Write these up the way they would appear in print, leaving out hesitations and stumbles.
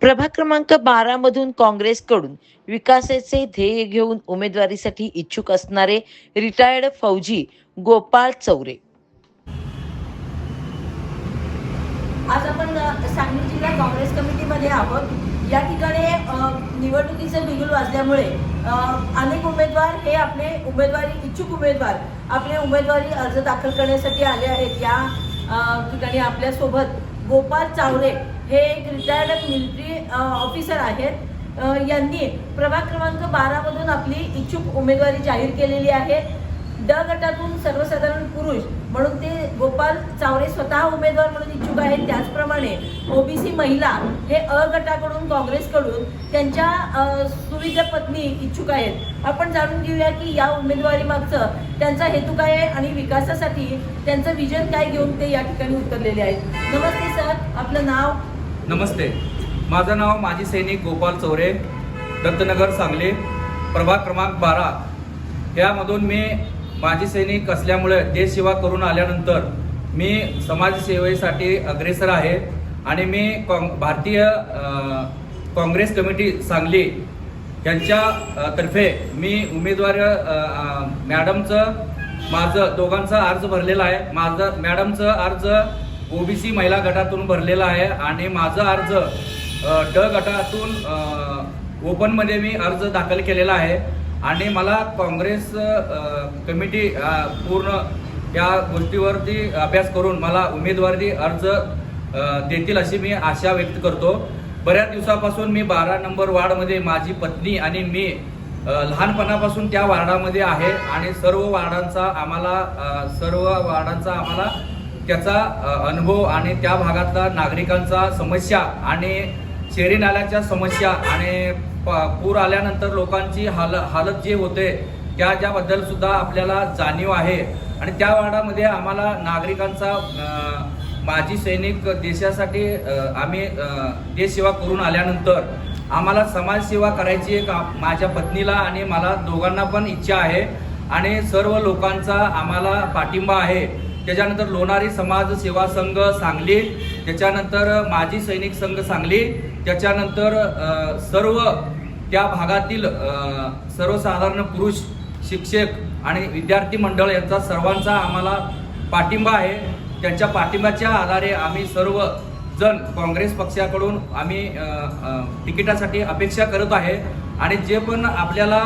प्रभाग क्रमांक 12 मधून काँग्रेसकडून विकासाचे ध्येय घेऊन उमेदवारीसाठी इच्छुक असणारे रिटायर्ड फौजी गोपाळ चौरे. आज आपण सांगली जिल्हा काँग्रेस कमिटीमध्ये आहोत. या ठिकाणी निवडणुकीचं बिगुल वाजल्यामुळे अनेक उमेदवार हे आपले इच्छुक उमेदवार आपले उमेदवारी अर्ज दाखल करण्यासाठी आले आहेत. या ठिकाणी आपल्यासोबत गोपाळ चौरे हे एक रिटायर्ड मिलिटरी ऑफिसर आहेत. यांनी प्रभाग क्रमांक 12 मधून आपली इच्छुक उमेदवारी जाहीर केलेली आहे. ड गटातून सर्वसाधारण पुरुष म्हणून ते गोपाळ चौरे स्वतः उमेदवार म्हणून इच्छुक आहेत. त्याचप्रमाणे ओबीसी महिला हे अ गटाकडून काँग्रेसकडून त्यांच्या सुविध पत्नी इच्छुक आहेत. आपण जाणून घेऊया की या उमेदवारी मागचं त्यांचा हेतू काय आहे आणि विकासासाठी त्यांचं विजन काय घेऊन ते या ठिकाणी उतरलेले आहेत. नमस्ते सर, आपलं नाव? नमस्ते, माझं नाव माजी सैनिक गोपाळ चौरे, दत्तनगर सांगली, प्रभाग क्रमांक 12 यामधून मी माजी सैनिक असल्यामुळे देशसेवा करून आल्यानंतर मी समाजसेवेसाठी अग्रेसर आहे आणि मी भारतीय काँग्रेस कमिटी सांगली यांच्या तर्फे मी उमेदवार माझं दोघांचा अर्ज भरलेला आहे. माझं मॅडमचं अर्ज ओबीसी महिला गटातून भरलेला आहे आणि माझा अर्ज ड गटातून ओपनमध्ये मी अर्ज दाखल केलेला आहे आणि मला काँग्रेस कमिटी पूर्ण या गोष्टीवरती अभ्यास करून मला उमेदवारी अर्ज देतील अशी मी आशा व्यक्त करतो. बऱ्याच दिवसापासून मी 12 नंबर वार्डमध्ये माझी पत्नी आणि मी लहानपणापासून त्या वार्डामध्ये आहे आणि सर्व वार्डांचा आम्हाला त्याचा अनुभव आणि त्या भागातला नागरिकांचा समस्या आणि शेरी नाल्याच्या समस्या आणि पूर आल्यानंतर लोकांची हालत जे होते ज्याबद्दल सुद्धा आपल्याला जाणीव आहे. आणि त्या वार्डामध्ये आम्हाला नागरिकांचा माजी सैनिक देशासाठी आम्ही देशसेवा करून आल्यानंतर आम्हाला समाजसेवा करायची एक माझ्या पत्नीला आणि मला दोघांना पण इच्छा आहे आणि सर्व लोकांचा आम्हाला पाठिंबा आहे. त्याच्यानंतर लोणारी समाज सेवा संघ सांगली, त्याच्यानंतर माजी सैनिक संघ सांगली, त्याच्यानंतर सर्व त्या भागातील सर्वसाधारण पुरुष शिक्षक आणि विद्यार्थी मंडळ यांचा सर्वांचा आम्हाला पाठिंबा आहे. त्यांच्या पाठिंब्याच्या आधारे आम्ही सर्व जण काँग्रेस पक्षाकडून आम्ही तिकिटासाठी अपेक्षा करत आहे आणि जे पण आपल्याला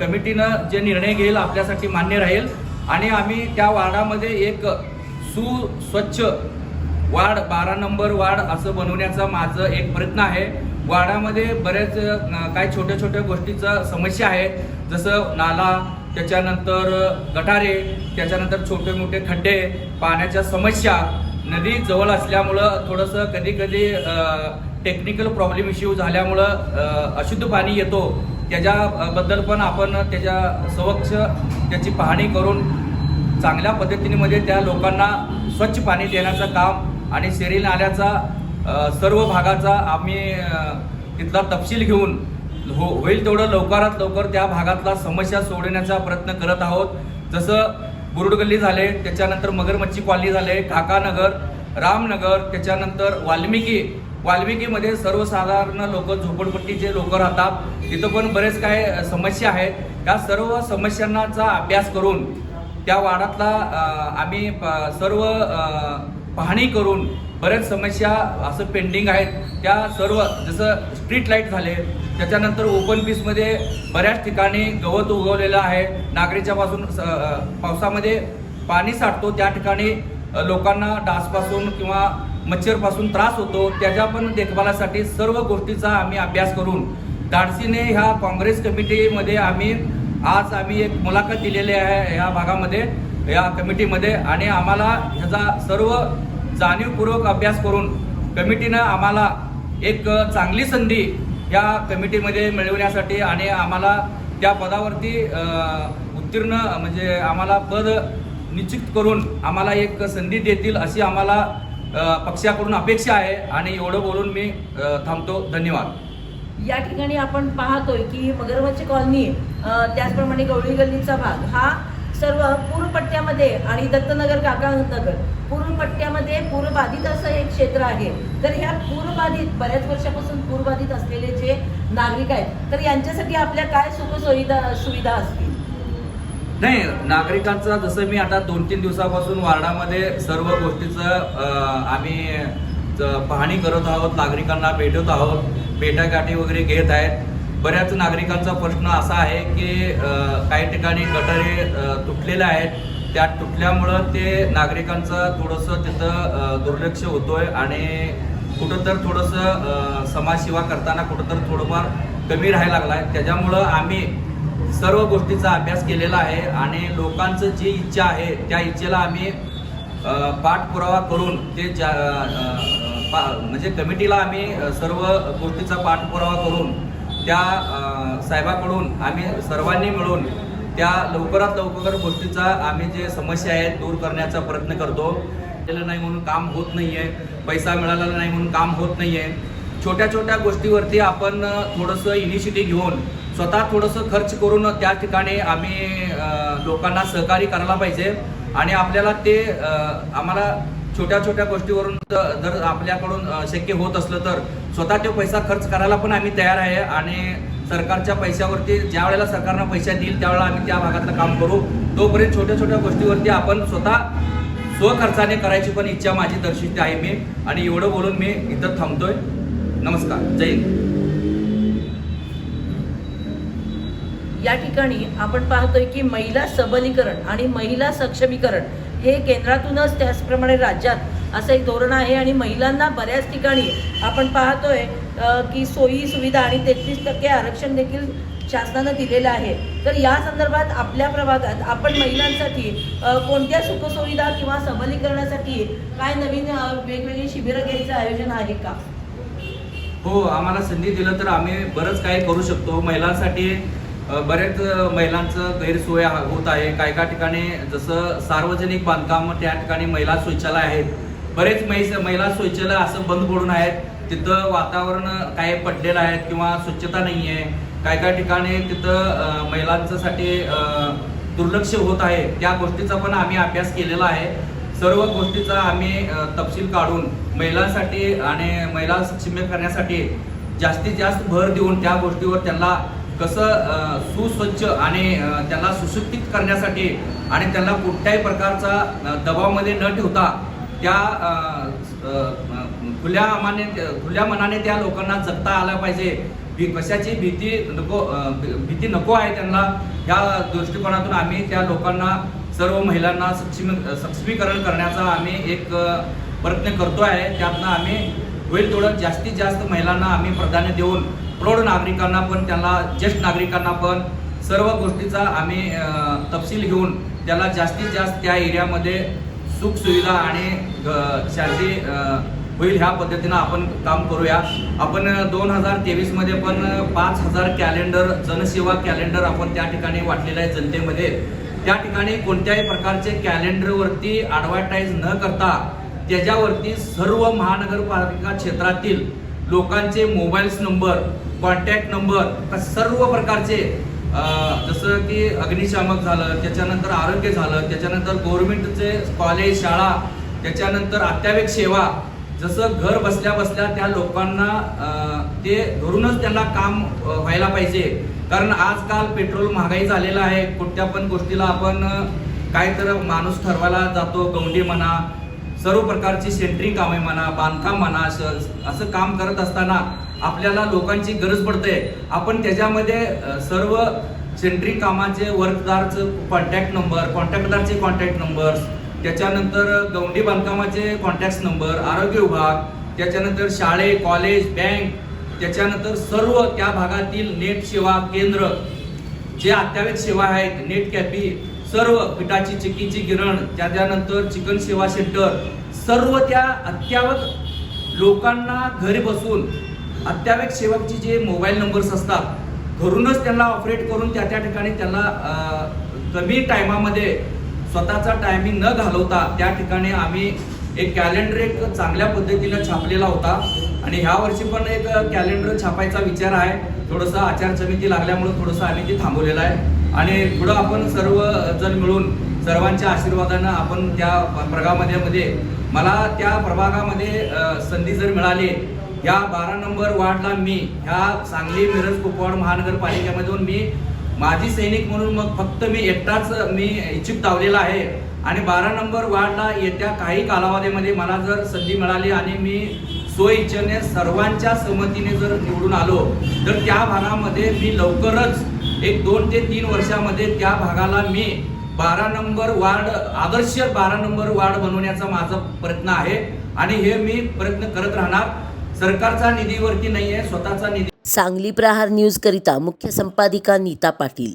कमिटीनं जे निर्णय घेईल आपल्यासाठी मान्य राहील आणि आम्ही त्या वार्डामध्ये एक सुस्वच्छ वार्ड 12 नंबर वार्ड असं बनवण्याचा माझं एक प्रयत्न आहे. वार्डामध्ये बरेच काही छोट्या छोट्या गोष्टीचा समस्या आहेत, जसं नाला, त्याच्यानंतर गटारे, त्याच्यानंतर छोटे मोठे खड्डे, पाण्याच्या समस्या, नदी जवळ असल्यामुळं थोडंसं कधी कधी टेक्निकल प्रॉब्लेम इश्यू झाल्यामुळं अशुद्ध पाणी येतो. त्याच्याबद्दल पण आपण त्याच्या समक्ष त्याची पाहणी करून चांगल्या पद्धतीने त्या लोकांना स्वच्छ पाणी देण्याचं काम आणि शेरी नाल्याचा सर्व भागाचा आम्ही तिथला तपशील घेऊन होईल तेवढं लवकरात लवकर त्या भागातला समस्या सोडवण्याचा प्रयत्न करत आहोत. जसं बुरुडगल्ली झाले, त्याच्यानंतर मगरमच्छी कॉलनी झाले, काकानगर, रामनगर, त्याच्यानंतर वाल्मिकीमध्ये सर्वसाधारण लोक, झोपडपट्टीचे लोक राहतात, तिथं पण बरेच काय समस्या आहेत. त्या सर्व समस्यांचा अभ्यास करून त्या वार्डातला आम्ही सर्व पाहणी करून बरेच समस्या असं पेंडिंग आहेत त्या सर्व, जसं स्ट्रीट लाईट झाले, त्याच्यानंतर ओपन पीसमध्ये बऱ्याच ठिकाणी गवत उगवलेलं आहे, नागरीच्या पासून पावसामध्ये पाणी साठतो, त्या ठिकाणी लोकांना डासपासून किंवा मच्छरपासून त्रास होतो. त्याच्या पण देखभालासाठी सर्व गोष्टीचा आम्ही अभ्यास करून धाडसीने ह्या काँग्रेस कमिटीमध्ये आज आम्ही एक मुलाखत दिलेली आहे ह्या भागामध्ये, या कमिटीमध्ये, आणि आम्हाला ह्याचा सर्व जाणीवपूर्वक अभ्यास करून कमिटीनं आम्हाला एक चांगली संधी या कमिटीमध्ये मिळवण्यासाठी आणि आम्हाला त्या पदावरती उत्तीर्ण म्हणजे आम्हाला पद निश्चित करून आम्हाला एक संधी देतील अशी आम्हाला पक्षाकडून अपेक्षा आहे. आणि एवढं बोलून मी थांबतो. धन्यवाद. या ठिकाणी आपण पाहतोय की मगरमच्छ कॉलनी त्याचप्रमाणे गवळी गल्लीचा भाग हा सर्व पूरपट्ट्यामध्ये आणि दत्तनगर काकानगर पूरपट्ट्यामध्ये पूरबाधित असं एक क्षेत्र आहे. तर ह्या पूरबाधित बऱ्याच वर्षापासून पूरबाधित असलेले जे नागरिक आहेत तर यांच्यासाठी आपल्या काय सुविधा असतील? नाही, नागरिकांचा जसं मी आता 2-3 दिवसापासून वार्डामध्ये सर्व गोष्टीचं आम्ही पाहणी करत आहोत, नागरिकांना भेटत आहोत, भेटागाठी वगैरे घेत आहेत. बऱ्याच नागरिकांचा प्रश्न असा आहे की काही ठिकाणी गटारे तुटलेले आहेत, त्या तुटल्यामुळं ते नागरिकांचं थोडंसं तिथं दुर्लक्ष होतोय आणि कुठं तर थोडंसं समाजसेवा करताना कुठं तर थोडंफार कमी राहायला लागला आहे. त्याच्यामुळं आम्ही सर्व गोष्टीचा अभ्यास केलेला आहे आणि लोकांचं जी इच्छा आहे त्या इच्छेला आम्ही पाठपुरावा करून ते म्हणजे कमिटीला आम्ही सर्व गोष्टीचा पाठपुरावा करून त्या साहेबाकडून आम्ही सर्वांनी मिळून त्या लवकरात लवकर गोष्टीचा आम्ही जे समस्या आहेत दूर करण्याचा प्रयत्न करतो. केलं नाही म्हणून काम होत नाही आहे, पैसा मिळाला नाही म्हणून काम होत नाही आहे. छोट्या छोट्या गोष्टीवरती आपण थोडंसं इनिशिएटिव्ह घेऊन स्वतः थोडंसं खर्च करून त्या ठिकाणी आम्ही लोकांना सहकार्य करायला पाहिजे आणि आपल्याला ते आम्हाला छोट्या छोट्या गोष्टीवरून जर आपल्याकडून शक्य होत असलं तर स्वतः तो पैसा खर्च करायला पण आम्ही तयार आहे आणि सरकारच्या पैशावरती ज्या वेळेला सरकारनं पैसा देईल त्यावेळेला आम्ही त्या भागातलं काम करू. तोपर्यंत छोट्या छोट्या गोष्टीवरती आपण स्वतः स्वखर्चाने करायची पण इच्छा माझी दर्शवते आहे मी. आणि एवढं बोलून मी इथं थांबतोय. नमस्कार, जय हिंद. या ठिकाणी आपण पाहतोय की महिला सबलीकरण आणि महिला सक्षमीकरण हे केंद्रातूनच त्याचप्रमाणे राज्यात असं एक धोरण आहे आणि महिलांना बऱ्याच ठिकाणी आपण पाहतोय की सोयी सुविधा आणि 33% आरक्षण देखील शासनानं दिलेलं आहे. तर या संदर्भात आपल्या प्रभागात आपण महिलांसाठी कोणत्या सुखसुविधा किंवा सबलीकरणासाठी काय नवीन वेगवेगळी शिबिरं घ्यायचं आयोजन आहे का? हो, आम्हाला संधी दिलं तर आम्ही बरंच काही करू शकतो. महिलांसाठी बरेच महिलांचं गैरसोय होत आहे. काही ठिकाणी जसं सार्वजनिक बांधकाम त्या ठिकाणी महिला शौचालय आहेत. बरेच महिला शौचालय असं बंद पडून आहेत, तिथं वातावरण काय पडलेलं आहे किंवा स्वच्छता नाही आहे. काही ठिकाणी तिथं महिलांसाठी दुर्लक्ष होत आहे. त्या गोष्टीचा पण आम्ही अभ्यास केलेला आहे. सर्व गोष्टीचा आम्ही तपशील काढून महिलांसाठी आणि महिला सक्षम करण्यासाठी जास्तीत जास्त भर देऊन त्या गोष्टीवर त्यांना कसं सुस्वच्छ आणि त्यांना सुशिक्षित करण्यासाठी आणि त्यांना कुठल्याही प्रकारचा दबावामध्ये न ठेवता त्या खुल्या मनाने त्या लोकांना जगता आला पाहिजे. कशाची भीती नको आहे त्यांना. या दृष्टिकोनातून आम्ही त्या लोकांना सर्व महिलांना सक्षमीकरण करण्याचा आम्ही एक प्रयत्न करतो आहे. त्यातनं आम्ही होईल तेवढं जास्तीत जास्त महिलांना आम्ही प्राधान्य देऊन प्रौढ नागरिकांना पण त्यांना ज्येष्ठ नागरिकांना पण सर्व गोष्टीचा आम्ही तपशील घेऊन त्याला जास्तीत जास्त त्या एरियामध्ये सुखसुविधा आणि शांती होईल ह्या पद्धतीनं आपण काम करूया. आपण 2023 मध्ये पण 5000 कॅलेंडर जनसेवा कॅलेंडर आपण त्या ठिकाणी वाटलेलं आहे जनतेमध्ये. त्या ठिकाणी कोणत्याही प्रकारचे कॅलेंडरवरती ॲडव्हर्टाईज न करता त्याच्यावरती सर्व महानगरपालिका क्षेत्रातील लोकांचे मोबाईल्स नंबर, कॉन्टॅक्ट नंबर सर्व प्रकारचे जसं की अग्निशामक झालं, त्याच्यानंतर आरोग्य झालं, त्याच्यानंतर गव्हर्नमेंटचे कॉलेज शाळा, त्याच्यानंतर अत्यावश्यक सेवा, जसं घर बसल्या बसल्या त्या लोकांना ते घरूनच त्यांना काम व्हायला पाहिजे. कारण आजकाल पेट्रोल महागाई झालेला आहे. कुठल्या पण गोष्टीला आपण काय तर माणूस ठरवायला जातो, गौंडी म्हणा, सर्व प्रकारची सेंट्रिंग कामे म्हणा, बांधकाम म्हणा, असं काम करत असताना आपल्याला लोकांची गरज पडते. आपण त्याच्यामध्ये सर्व सेंट्रिंग कामाचे वर्कदारचं कॉन्टॅक्ट नंबर, कॉन्ट्रॅक्टदारचे कॉन्टॅक्ट नंबर्स, त्याच्यानंतर गौंडी बांधकामाचे कॉन्टॅक्ट नंबर, आरोग्य विभाग, त्याच्यानंतर शाळे, कॉलेज, बँक, त्याच्यानंतर सर्व त्या भागातील नेट सेवा केंद्र, जे अत्यावश्यक सेवा आहेत, नेट कॅफे, सर्व पिठाची चिक्कीची गिरण, त्याच्यानंतर चिकन सेवा सेंटर, सर्व त्या अत्यावश्यक लोकांना घरी बसून अत्यावश्यक सेवाचे जे मोबाईल नंबर्स असतात घरूनच त्यांना ऑपरेट करून त्या ठिकाणी त्यांना कमी टायमामध्ये स्वतःचा टायमिंग न घालवता त्या ठिकाणी आम्ही एक कॅलेंडर एक चांगल्या पद्धतीनं छापलेला होता आणि ह्या वर्षी पण एक कॅलेंडर छापायचा विचार आहे. थोडंसं आचारसंहिता लागल्यामुळे थोडंसं आम्ही ते थांबवलेलं आहे. आणि पुढं आपण सर्व जण मिळून सर्वांच्या आशीर्वादानं आपण त्या प्रभागामध्ये मला त्या प्रभागामध्ये संधी जर मिळाली, या 12 नंबर वार्डला मी ह्या सांगली मिरज कुपवाड महानगरपालिकेमधून मी माजी सैनिक म्हणून मग फक्त मी एकटाच मी इच्छुक धावलेला आहे आणि 12 नंबर वार्डला येत्या काही कालावधीमध्ये मला जर संधी मिळाली आणि मी स्वइच्छेने सर्वांच्या सहमतीने जर निवडून आलो तर त्या भागामध्ये मी लवकरच 1-2 ते 3 वर्षामध्ये त्या भागाला मी 12 नंबर वार्ड आदर्श 12 नंबर वार्ड बनवण्याचा माझा प्रयत्न आहे आणि हे मी प्रयत्न करत राहणार. सरकारचा निधीवरती नाही आहे, स्वतःचा निधी. सांगली प्रहार न्यूज करिता मुख्य संपादिका नीता पाटील.